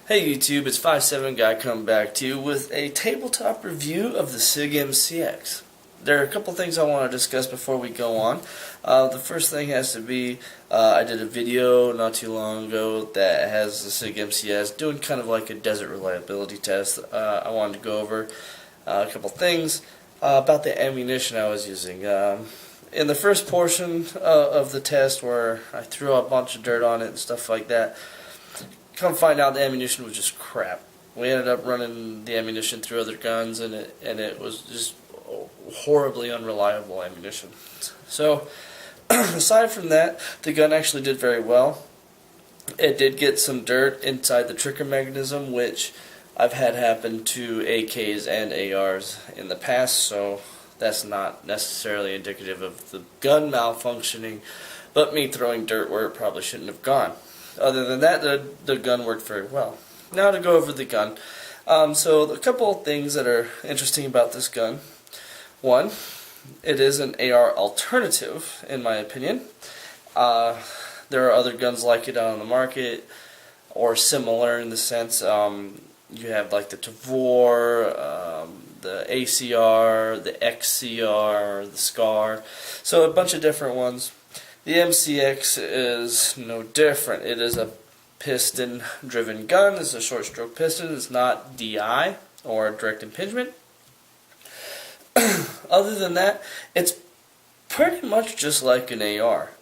Hey YouTube, it's 57Guy coming back to you with a tabletop review of the Sig MCX. There are a couple things I want to discuss before we go on. The first thing has to be, I did a video not too long ago that has the Sig MCX doing kind of like a desert reliability test. I wanted to go over a couple things about the ammunition I was using. In the first portion of the test where I threw a bunch of dirt on it and stuff like that, come find out the ammunition was just crap. We ended up running the ammunition through other guns, and it was just horribly unreliable ammunition. So, aside from that, the gun actually did very well. It did get some dirt inside the trigger mechanism, which I've had happen to AKs and ARs in the past, so that's not necessarily indicative of the gun malfunctioning, but me throwing dirt where it probably shouldn't have gone. Other than that, the gun worked very well. Now to go over the gun. So a couple of things that are interesting about this gun. One, it is an AR alternative, in my opinion. There are other guns like it out on the market, or similar in the sense. You have like the Tavor, the ACR, the XCR, the SCAR. So a bunch of different ones. The MCX is no different. It is a piston-driven gun. It's a short-stroke piston. It's not DI, or direct impingement. Other than that, it's pretty much just like an AR.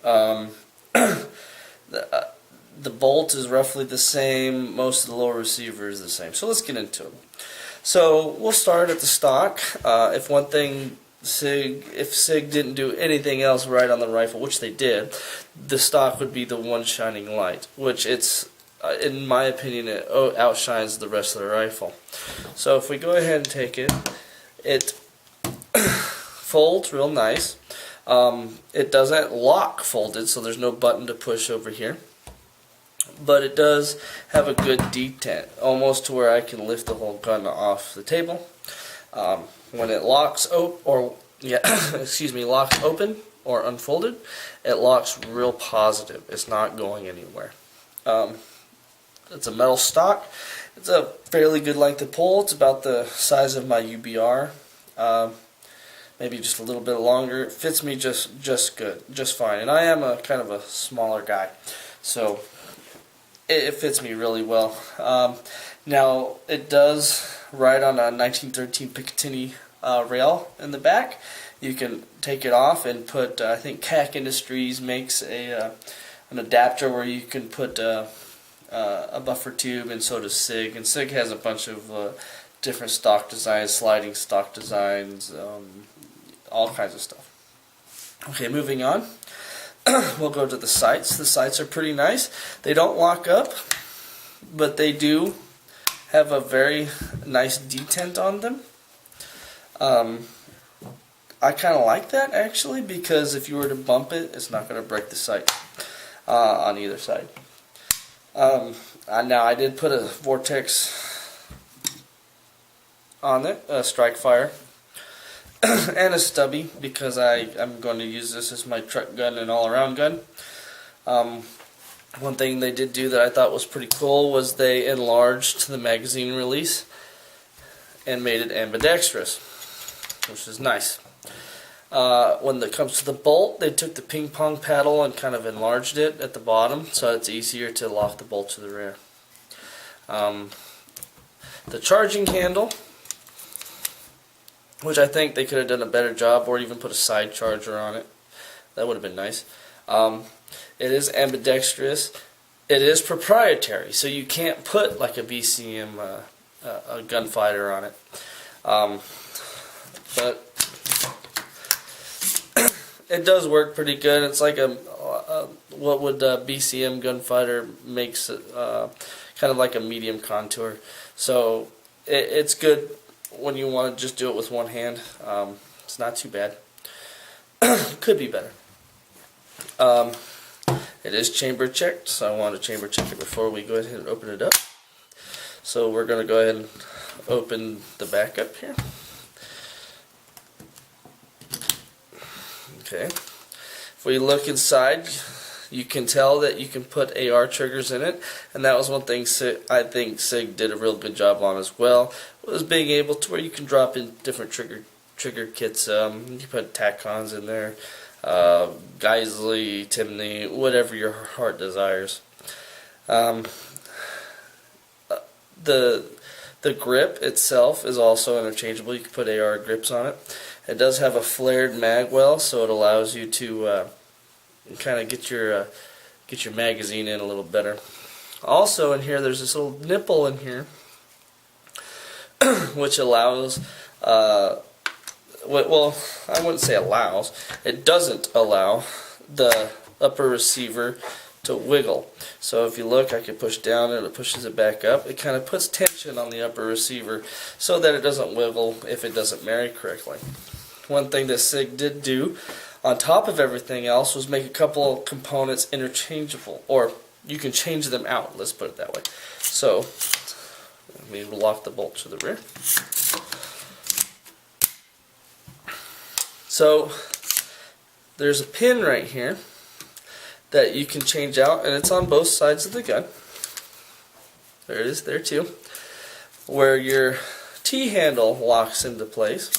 The bolt is roughly the same. Most of the lower receiver is the same. So let's get into it. So we'll start at the stock. If Sig didn't do anything else right on the rifle, which they did, the stock would be the one shining light, which it's, in my opinion, it outshines the rest of the rifle. So if we go ahead and take it, it folds real nice. It doesn't lock folded, so there's no button to push over here. But it does have a good detent, almost to where I can lift the whole gun off the table. When it locks locks open or unfolded, it locks real positive. It's not going anywhere. It's a metal stock. It's a fairly good length to pull. It's about the size of my UBR, maybe just a little bit longer. It fits me just good, just fine. And I am a kind of a smaller guy, so it fits me really well. Now, it does ride on a 1913 Picatinny rail in the back. You can take it off and put, I think CAC Industries makes an adapter where you can put a buffer tube, and so does Sig. And Sig has a bunch of different stock designs, sliding stock designs, all kinds of stuff. Okay, moving on. We'll go to the sights. The sights are pretty nice. They don't lock up, but they do have a very nice detent on them. I kind of like that, actually, because if you were to bump it, it's not going to break the sight on either side. Now, I did put a Vortex on it, a Strike Fire, and a stubby, because I'm going to use this as my truck gun and all-around gun. One thing they did do that I thought was pretty cool was they enlarged the magazine release and made it ambidextrous, which is nice. When it comes to the bolt, they took the ping pong paddle and kind of enlarged it at the bottom, so it's easier to lock the bolt to the rear. The charging handle, which I think they could have done a better job, or even put a side charger on it. That would have been nice. It is ambidextrous. It is proprietary, so you can't put like a BCM a gunfighter on it. But it does work pretty good. It's like what would a BCM gunfighter makes it kind of like a medium contour. So it's good when you want to just do it with one hand. It's not too bad. Could be better. It is chamber checked, so I want to chamber check it before we go ahead and open it up. So we're going to go ahead and open the back up here. Okay. If we look inside, You can tell that you can put AR triggers in it, and that was one thing I think Sig did a real good job on as well, was being able to where you can drop in different trigger kits. You can put TACCONs in there, Geisley, Timney, whatever your heart desires. The grip itself is also interchangeable. You can put AR grips on it. It does have a flared mag well, so it allows you to kind of get your magazine in a little better. Also in here, there's this little nipple in here, which allows, well, I wouldn't say allows, it doesn't allow the upper receiver to wiggle. So if you look, I can push down and it pushes it back up. It kind of puts tension on the upper receiver so that it doesn't wiggle if it doesn't marry correctly. One thing that Sig did do on top of everything else was make a couple of components interchangeable, or you can change them out, let's put it that way. So let me lock the bolt to the rear. So there's a pin right here that you can change out, and it's on both sides of the gun. There it is there too, where your T-handle locks into place.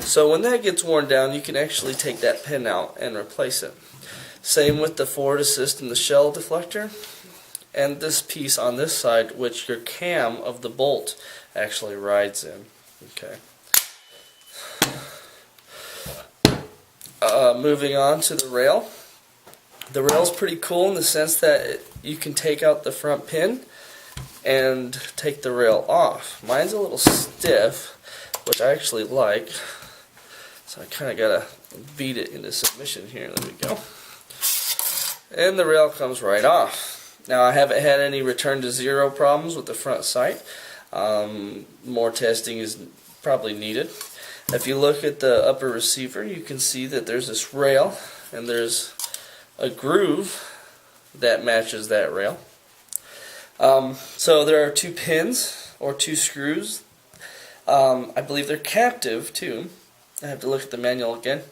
So when that gets worn down, you can actually take that pin out and replace it. Same with the forward assist and the shell deflector, and this piece on this side, which your cam of the bolt actually rides in. Okay. Moving on to the rail. The rail's pretty cool in the sense that you can take out the front pin and take the rail off. Mine's a little stiff, which I actually like, so I kind of gotta beat it into submission here. There we go. And the rail comes right off. Now I haven't had any return to zero problems with the front sight. More testing is probably needed. If you look at the upper receiver, you can see that there's this rail and there's a groove that matches that rail. So there are two pins or two screws. I believe they're captive too. I have to look at the manual again.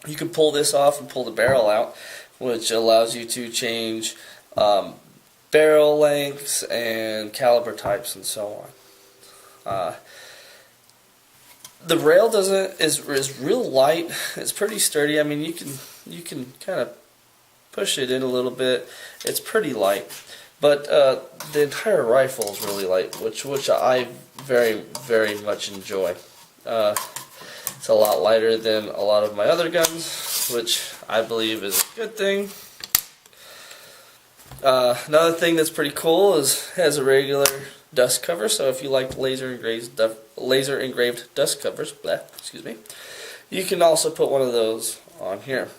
You can pull this off and pull the barrel out, which allows you to change barrel lengths and caliber types and so on. The rail is real light. It's pretty sturdy. I mean, you can kind of push it in a little bit. It's pretty light, but the entire rifle is really light, which I very much enjoy. It's a lot lighter than a lot of my other guns, which I believe is a good thing. Another thing that's pretty cool is has a regular dust cover, so if you like laser engraved dust covers, excuse me, you can also put one of those on here.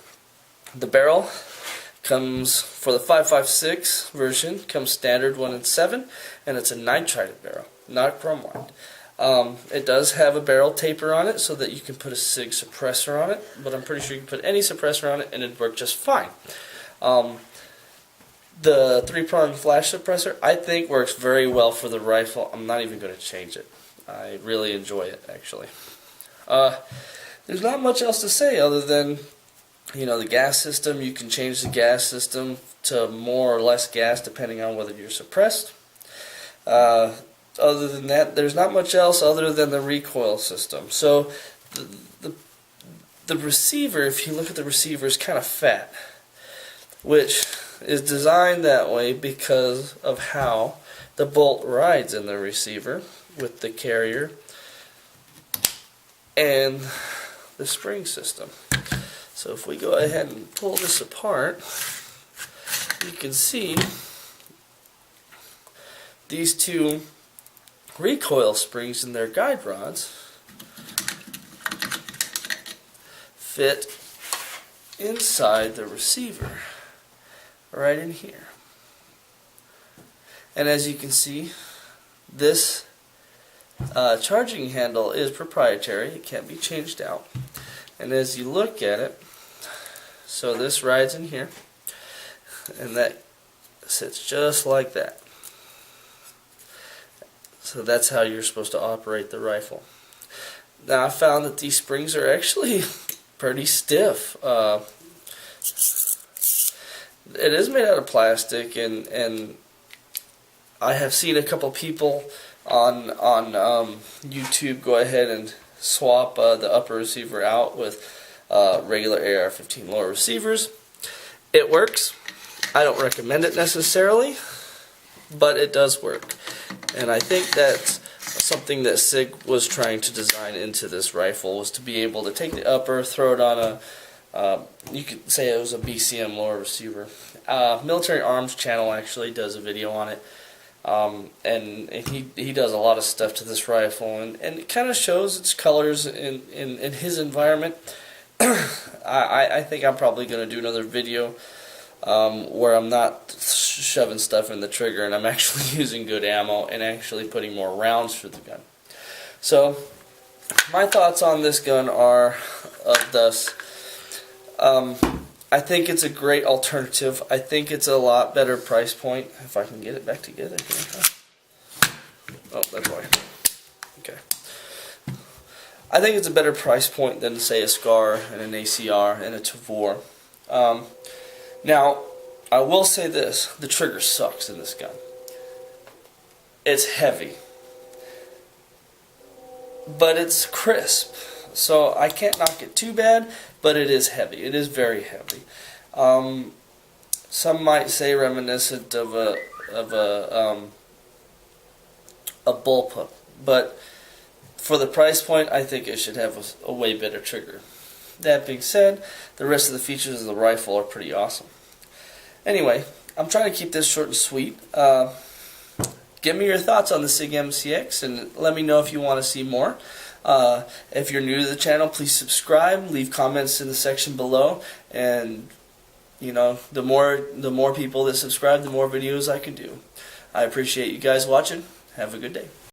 The barrel comes, for the 5.56 version, comes standard 1 in 7, and it's a nitrided barrel, not chrome lined. It does have a barrel taper on it so that you can put a Sig suppressor on it, but I'm pretty sure you can put any suppressor on it and it'd work just fine. The 3-prong flash suppressor, I think, works very well for the rifle. I'm not even going to change it. I really enjoy it, actually. There's not much else to say other than, the gas system. You can change the gas system to more or less gas depending on whether you're suppressed. Other than that, there's not much else other than the recoil system. So the receiver, if you look at the receiver, is kind of fat, which is designed that way because of how the bolt rides in the receiver with the carrier and the spring system. So if we go ahead and pull this apart, you can see these two recoil springs in their guide rods fit inside the receiver, right in here. And as you can see, this charging handle is proprietary. It can't be changed out. And as you look at it, so this rides in here, and that sits just like that. So that's how you're supposed to operate the rifle. Now I found that these springs are actually pretty stiff. It is made out of plastic, and I have seen a couple people on YouTube go ahead and swap the upper receiver out with regular AR-15 lower receivers. It works. I don't recommend it necessarily, but it does work. And I think that's something that Sig was trying to design into this rifle, was to be able to take the upper, throw it on a you could say it was a BCM lower receiver. Military Arms channel actually does a video on it, and he does a lot of stuff to this rifle, and it kind of shows its colors in his environment. I think I'm probably going to do another video where I'm not shoving stuff in the trigger and I'm actually using good ammo and actually putting more rounds through the gun. So my thoughts on this gun are thus. I think it's a great alternative. I think it's a lot better price point. If I can get it back together here. Oh, that's why. Okay. I think it's a better price point than, say, a SCAR and an ACR and a Tavor. Now, I will say this. The trigger sucks in this gun. It's heavy. But it's crisp. So I can't knock it too bad, but it is heavy. It is very heavy. Some might say reminiscent of a bullpup, but for the price point, I think it should have a way better trigger. That being said, the rest of the features of the rifle are pretty awesome. Anyway, I'm trying to keep this short and sweet. Give me your thoughts on the Sig MCX, and let me know if you want to see more. If you're new to the channel, please subscribe, leave comments in the section below, and you know, the more people that subscribe, the more videos I can do. I appreciate you guys watching. Have a good day.